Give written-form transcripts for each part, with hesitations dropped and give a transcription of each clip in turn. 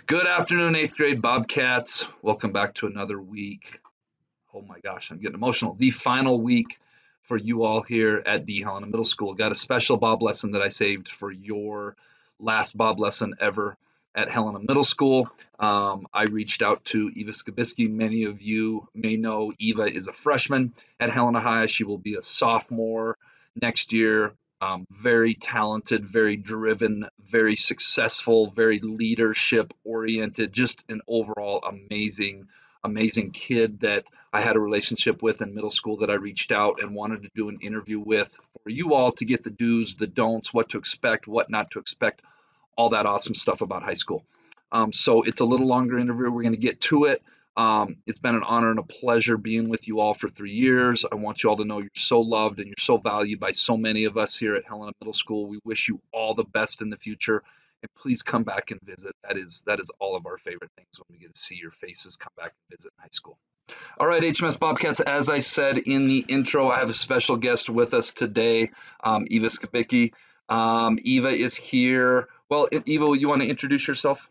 Good afternoon, eighth grade Bobcats. Welcome back to another week. Oh my gosh, I'm getting emotional. The final week for you all here at the Helena Middle School. Got a special Bob lesson that I saved for your last Bob lesson ever at Helena Middle School. I reached out to Eva Skibicki. Many of you may know Eva is a freshman at Helena High. She will be a sophomore next year. Very talented, very driven, very successful, very leadership oriented, just an overall amazing kid that I had a relationship with in middle school that I reached out and wanted to do an interview with for you all to get the do's, the don'ts, what to expect, what not to expect, all that awesome stuff about high school. So it's a little longer interview. We're going to get to it. It's been an honor and a pleasure being with you all for 3 years. I want you all to know you're so loved and you're so valued by so many of us here at Helena Middle School. We wish you all the best in the future, and please come back and visit. That is all of our favorite things when we get to see your faces. Come back and visit in high school. All right, HMS Bobcats, as I said in the intro, I have a special guest with us today, Eva Skibicki. Eva is here. Well, Eva, you want to introduce yourself?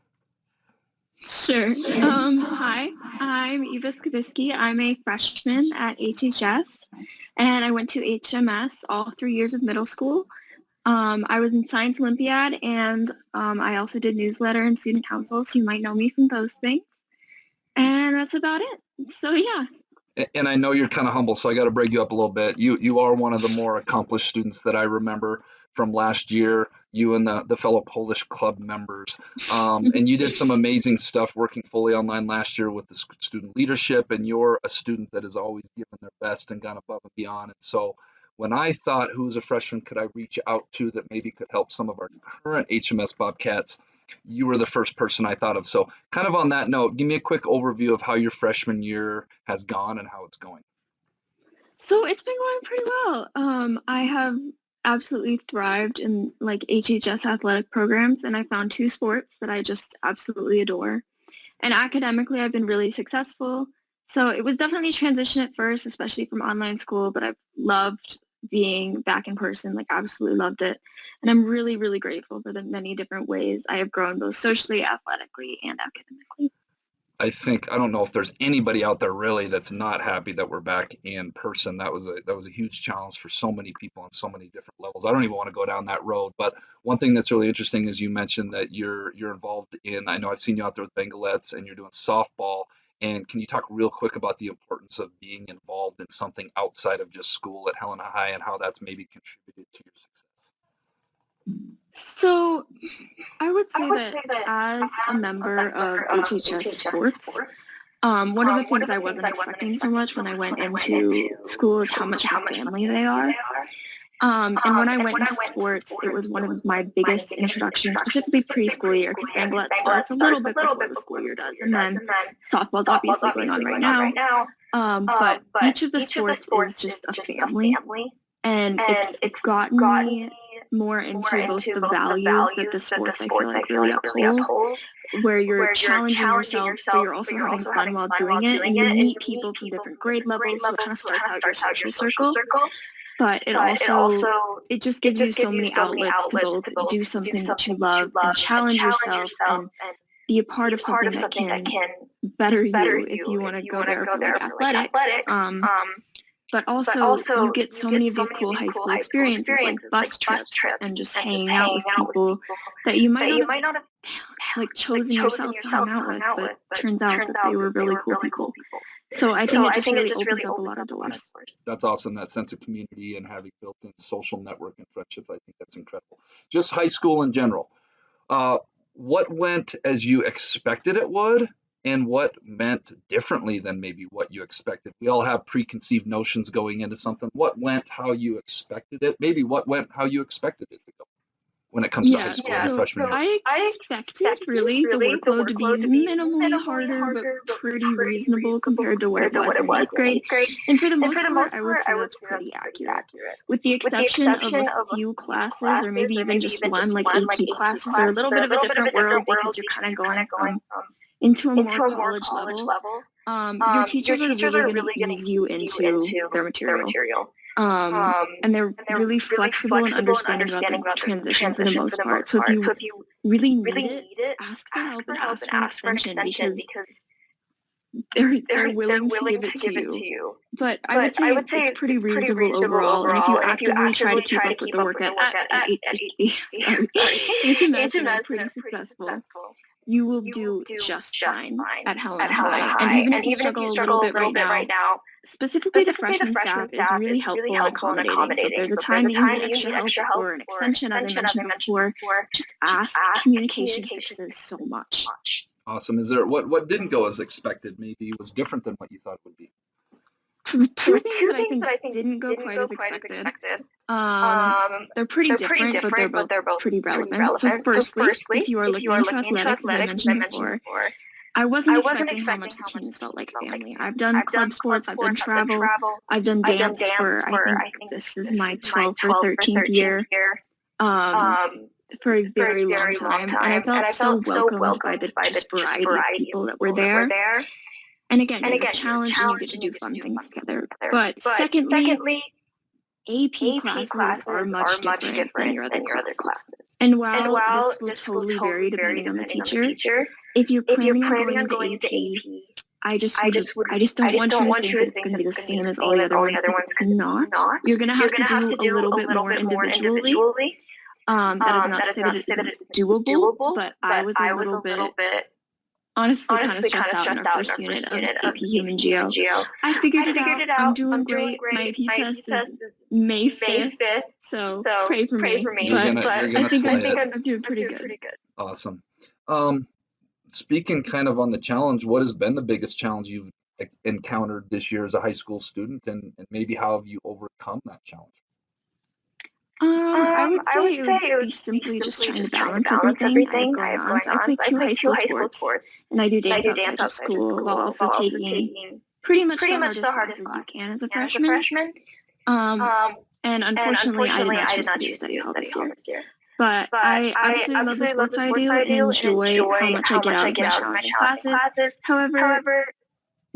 Sure. Hi, I'm Eva Skibicki. I'm a freshman at HHS, and I went to HMS all 3 years of middle school. I was in Science Olympiad, and I also did newsletter and student council, so you might know me from those things. And that's about it. So, yeah. And I know you're kind of humble, so I got to break you up a little bit. You are one of the more accomplished students that I remember from last year, you and the fellow Polish club members. And you did some amazing stuff working fully online last year with the student leadership, and you're a student that has always given their best and gone above and beyond. And so when I thought, who as a freshman could I reach out to that maybe could help some of our current HMS Bobcats, you were the first person I thought of. So kind of on that note, give me a quick overview of how your freshman year has gone and how it's going. So it's been going pretty well. I have absolutely thrived in like HHS athletic programs, and I found 2 sports that I just absolutely adore. And academically, I've been really successful. So it was definitely a transition at first, especially from online school, but I've loved being back in person, like absolutely loved it. And I'm really, really grateful for the many different ways I have grown both socially, athletically, and academically. I don't know if there's anybody out there really that's not happy that we're back in person. That was a huge challenge for so many people on so many different levels. I don't even want to go down that road. But one thing that's really interesting is you mentioned that you're involved in, I know I've seen you out there with Bengalettes and you're doing softball. And can you talk real quick about the importance of being involved in something outside of just school at Helena High and how that's maybe contributed to your success? So I would say that as a member of HHS sports, one of the things I wasn't expecting so much when I went into school is how much of a family they are. And when I went into sports, it was one of my biggest introductions, specifically preschool year, because Bangladesh starts a little bit before the school year does, and then softball's obviously going on right now. But each of the sports is just a family, and it's gotten me more into both the values that the sports I feel like really uphold, where you're challenging yourself, but you're also having fun while doing it, and you meet people from different grade levels, so it kind of starts out your social circle. But it just gives you so many outlets to both do something that you love and challenge yourself and be a part of something that can better you if you want to go there for like athletics. But also, you get so many of these cool high school experiences, like bus trips and just hanging out with people that you might not have like chosen yourself to hang out with, but turns out that they were really cool people. So I think it just really opens up a lot of doors. That's awesome, that sense of community and having built-in social network and friendship. I think that's incredible. Just high school in general. What went as you expected it would, and what meant differently than maybe what you expected? We all have preconceived notions going into something. What went how you expected it? Maybe what went how you expected it to go when it comes to high school and freshman year? I expected really the workload to be minimally harder, but pretty reasonable compared to what it was in 8th grade. And for the most part, I would say that's pretty accurate. With the exception of a few classes, or maybe even just one, like AP classes, are a little bit of a different world because you're kind of going into a more college level. Your teachers are really going to ease you into their material. And they're really flexible and understanding about the transition for the most part. So if you really need it, ask for help and ask for an extension because they're willing to give it to you. But I would say it's pretty reasonable overall. And if you actively try to keep up with the work at HMS and are pretty successful, you will do just fine at Helena High. And even if you struggle a little bit right now, specifically the freshman staff is really helpful and accommodating. So if there's a time that you need extra help or an extension, as I mentioned before, just ask. Communication fixes so much. Awesome. Is there what didn't go as expected? Maybe was different than what you thought it would be. So the two things that I think didn't go quite as expected, they're pretty different, but they're both pretty relevant. So firstly, if you are looking into athletics, as I mentioned before, I wasn't expecting how much the teams felt like family. I've done club sports, I've done travel, I've done dance for, I think this is my 12th or 13th year. For a very long time, and I felt so welcomed by the just variety of people that were there. And again, you're challenged and you get to do fun things together. But secondly, AP classes are much different than your other classes. And while this will totally vary depending on the teacher, if you're planning on going into AP, I just don't want you to think it's going to be the same as all the other ones, because it's not. You're going to have to do a little bit more individually. That is not to say that it's doable, but I was a little bit honestly kind of stressed out in our first unit of AP Human Geo. I figured it out. I'm doing great. My AP test is May 5th, so pray for me. But I think I'm doing pretty good. Awesome. Speaking kind of on the challenge, what has been the biggest challenge you've encountered this year as a high school student, and maybe how have you overcome that challenge? I would say it would be simply just trying to balance everything I have going on. So I play two high school sports, and I do dance outside of school while also taking pretty much the hardest classes you can as a freshman. And unfortunately, I did not choose to study hall this year. But I absolutely love the sports I do and enjoy how much I get out of my challenging classes. However,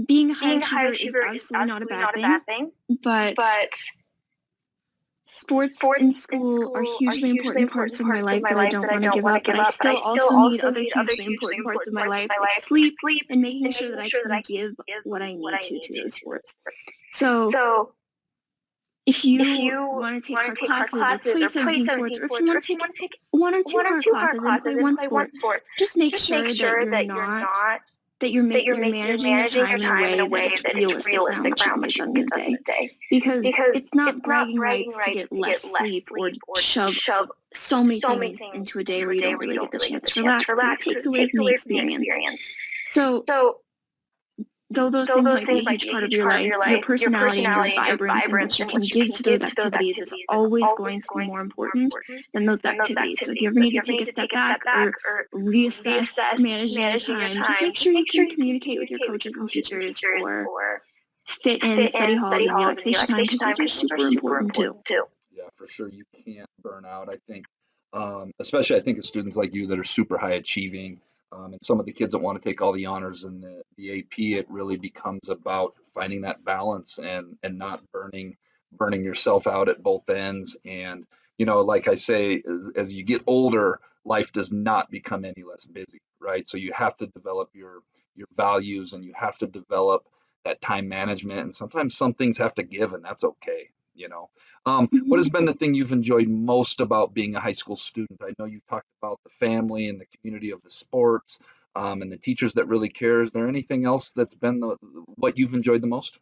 being a high achiever is absolutely not a bad thing. But sports in school are hugely important parts of my life that I don't want to give up, but I still also need other hugely important parts of my life, like sleep and making sure that I can give what I need to those sports. So if you want to take hard classes or play 17 sports, or if you want to take one or two hard classes and play one sport, just make sure that you're managing your time in a way that it's realistic around what you get done in the day. Because it's not bragging rights to get less sleep or shove so many things into a day where you don't really get the chance to relax. It takes away from the experience. So though those things might be a huge part of your life, your personality and your vibrance and what you can give to those activities is always going to be more important than those activities. So if you ever need to take a step back or reassess managing your time, just make sure you can communicate with your coaches and teachers or fit in study halls and relaxation time, because those are super important too. Yeah, for sure. You can't burn out, I think. Especially I think of students like you that are super high achieving. And some of the kids that want to take all the honors in the AP, it really becomes about finding that balance and not burning yourself out at both ends. And, like I say, as you get older, life does not become any less busy, right? So you have to develop your values, and you have to develop that time management. And sometimes some things have to give, and that's okay. What has been the thing you've enjoyed most about being a high school student? I know you've talked about the family and the community of the sports, and the teachers that really care. Is there anything else that's been what you've enjoyed the most?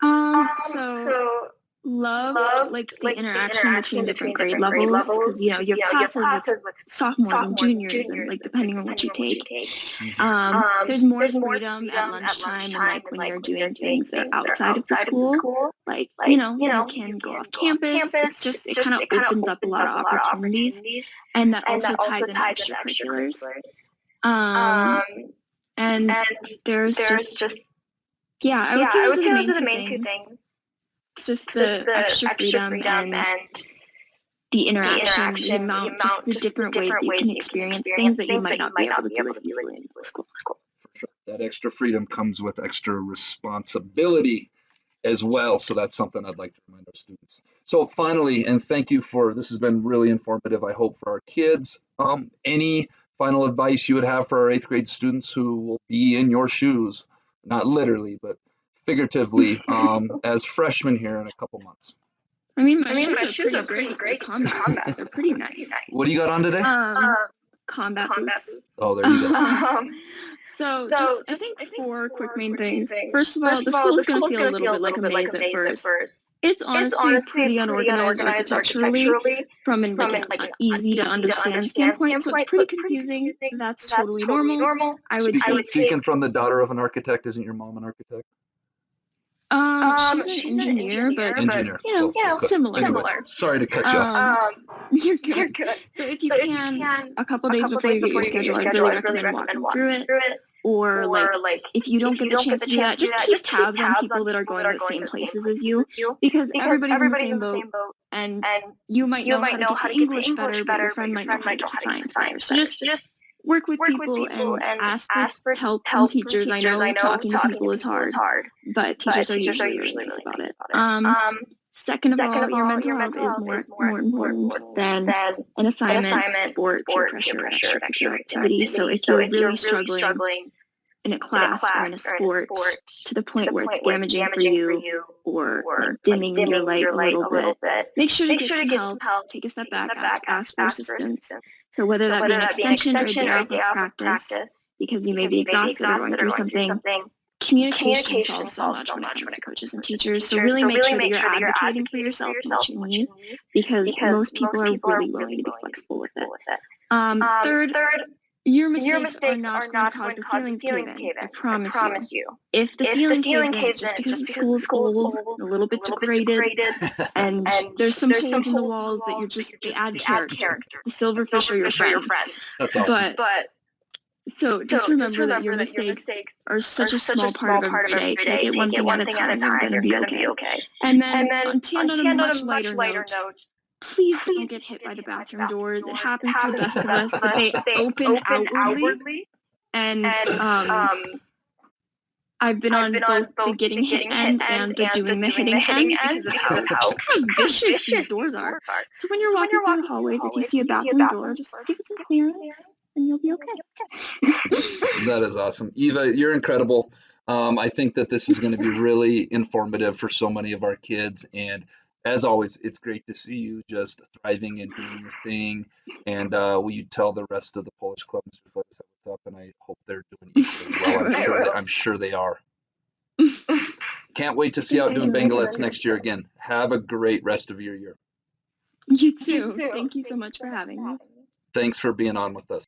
So love like the interaction between different grade levels, because you have classes with sophomores and juniors, and like depending on what you take, there's more freedom at lunchtime and like when you're doing things that are outside of the school, like you can go off campus. It kind of opens up a lot of opportunities, and that also ties into extracurriculars. And there's just I would say those are the main two things. It's just the extra freedom and the interaction, the amount, just the different ways that you can experience things that you might not be able to do as easily in school. For sure. That extra freedom comes with extra responsibility. as well. So that's something I'd like to remind our students. So finally, and thank you for, this has been really informative, I hope, for our kids. Any final advice you would have for our 8th grade students who will be in your shoes, not literally, but figuratively, as freshmen here in a couple months? I mean, my shoes are pretty great. Combat. They're pretty nice. What do you got on today? Combat boots. Oh, there you go. So I think 4 quick main things. First of all, the school is going to feel a little bit like a maze at first. It's honestly pretty unorganized architecturally from an easy to understand standpoint, so it's pretty confusing. That's totally normal. I would Speaking from the daughter of an architect, isn't your mom an architect? She's an engineer, but similar. Sorry to cut you off. You're good. So if you can, a couple days before you get your schedule, I'd really recommend walking through it. Or if you don't get the chance to do that, just keep tabs on people that are going to the same places as you, because everybody's in the same boat, and you might know how to get to English better, but your friend might know how to get to science better. So just work with people and ask for help from teachers. I know talking to people is hard, but teachers are usually really nice about it. Second of all, your mental health is more important than an assignment, sport, peer pressure, extracurricular activity. So if you're really struggling in a class or in a sport to the point where it's damaging for you or dimming your light a little bit, make sure to get some help. Take a step back, ask for assistance. So whether that be an extension or a day off of practice, because you may be exhausted or going through something, communication solves so much when it comes to coaches and teachers. So really make sure that you're advocating for yourself and what you need, because most people are really willing to be flexible with it. Third, your mistakes are not going to cause the ceiling to cave in. I promise you. If the ceiling caves in, it's just because the school's old, a little bit degraded, and there's some holes in the walls that they add character. The silverfish are your friends. That's awesome. So just remember that your mistakes are such a small part of every day. Take it one thing at a time. You're going to be okay. And then on a much lighter note, please don't get hit by the bathroom doors. It happens to the best of us, but they open outwardly. And I've been on both the getting hit end and the doing the hitting end because of how just kind of vicious these doors are. So when you're walking through the hallways, if you see a bathroom door, just give it some clearance and you'll be okay. That is awesome. Eva, you're incredible. I think that this is going to be really informative for so many of our kids. And as always, it's great to see you just thriving and doing your thing. And will you tell the rest of the Polish Club, Mr. Flex, what's up? And I hope they're doing equally well. I'm sure they are. Can't wait to see you out doing Bangalettes next year again. Have a great rest of your year. You too. Thank you so much for having me. Thanks for being on with us.